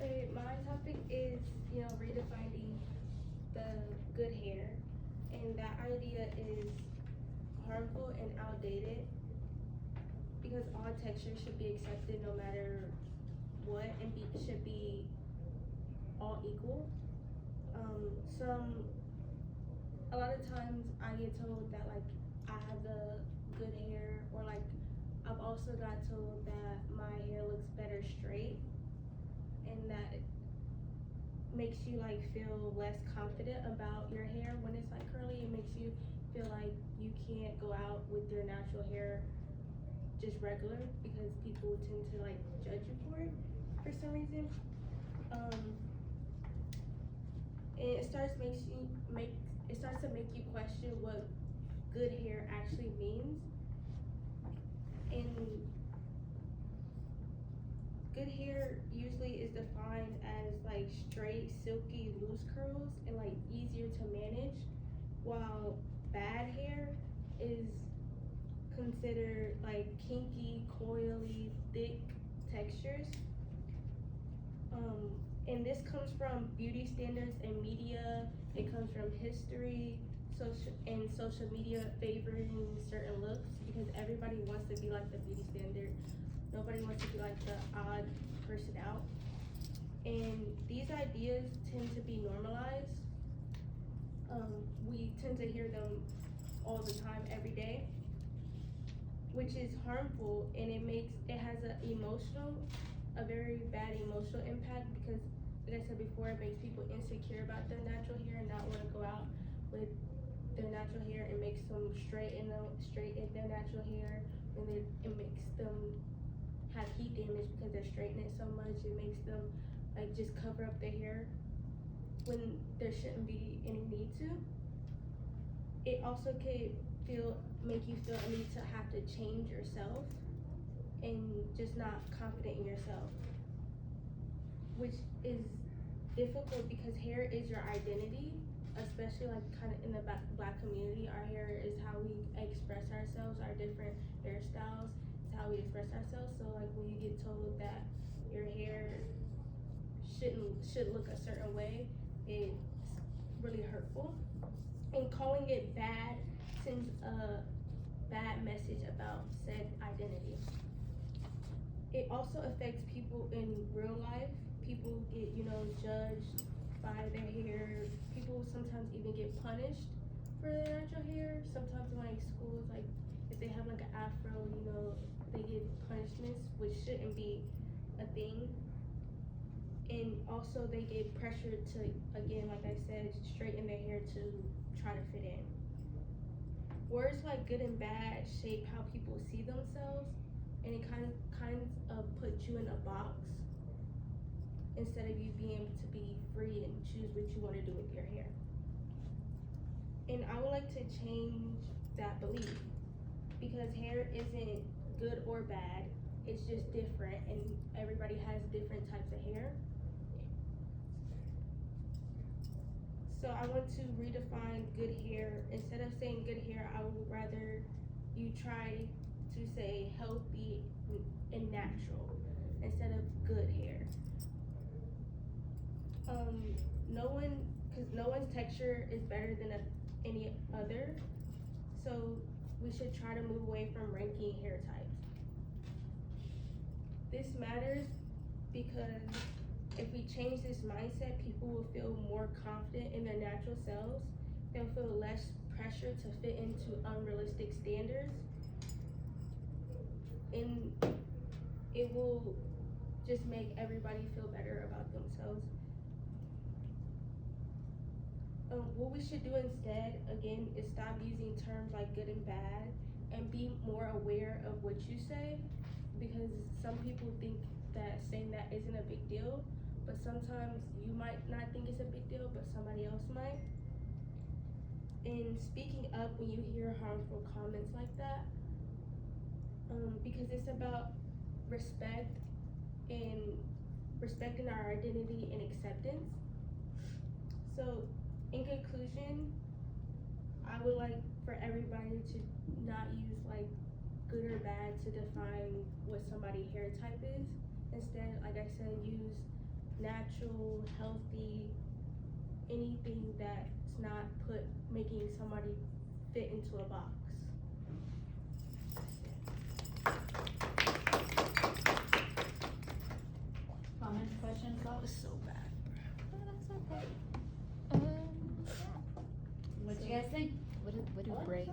Okay, my topic is, redefining the good hair. And that idea is harmful and outdated because all textures should be accepted no matter what and should be all equal. Some a lot of times I get told that like I have the good hair, or like I've also got told that my hair looks better straight, and that makes you like feel less confident about your hair when it's like curly. It makes you feel like you can't go out with your natural hair just regular because people tend to like judge you for it for some reason. And it starts to make you question what good hair actually means. And good hair usually is defined as like straight, silky, loose curls and like easier to manage, while bad hair is considered like kinky, coily, thick textures. And this comes from beauty standards and media. It comes from history, social media favoring certain looks because everybody wants to be like the beauty standard. Nobody wants to be like the odd person out. And these ideas tend to be normalized. We tend to hear them all the time, every day, which is harmful, and it has a very bad emotional impact because, like I said before, it makes people insecure about their natural hair and not want to go out with their natural hair. It makes them straighten their natural hair, and it makes them have heat damage because they're straightening it so much. It makes them like just cover up their hair when there shouldn't be any need to. It also could make you feel a need to have to change yourself and just not confident in yourself, which is difficult because hair is your identity, especially like kind of in the black community. Our hair is how we express ourselves. Our different hairstyles is how we express ourselves. So like when you get told that your hair should look a certain way, it's really hurtful. And calling it bad sends a bad message about said identity. It also affects people in real life. People get, judged by their hair. People sometimes even get punished for their natural hair. Sometimes in like schools, like if they have like an afro, they get punishments, which shouldn't be a thing. And also they get pressured to, again, like I said, straighten their hair to try to fit in. Words like good and bad shape how people see themselves, and it kind of puts you in a box instead of you being able to be free and choose what you want to do with your hair. And I would like to change that belief because hair isn't good or bad. It's just different, and everybody has different types of hair. So I want to redefine good hair. Instead of saying good hair, I would rather you try to say healthy and natural instead of good hair. Because no one's texture is better than any other. So we should try to move away from ranking hair types. This matters because if we change this mindset, people will feel more confident in their natural selves. They'll feel less pressure to fit into unrealistic standards. And it will just make everybody feel better about themselves. What we should do instead, again, is stop using terms like good and bad and be more aware of what you say, because some people think that saying that isn't a big deal, but sometimes you might not think it's a big deal, but somebody else might. And speaking up when you hear harmful comments like that, because it's about respect and respecting our identity and acceptance. So in conclusion, I would like for everybody to not use like good or bad to define what somebody's hair type is. Instead, like I said, use natural, healthy, anything that's not making somebody fit into a box. Comments, questions, That thoughts? was so bad. That's okay. What you guys think? What do braids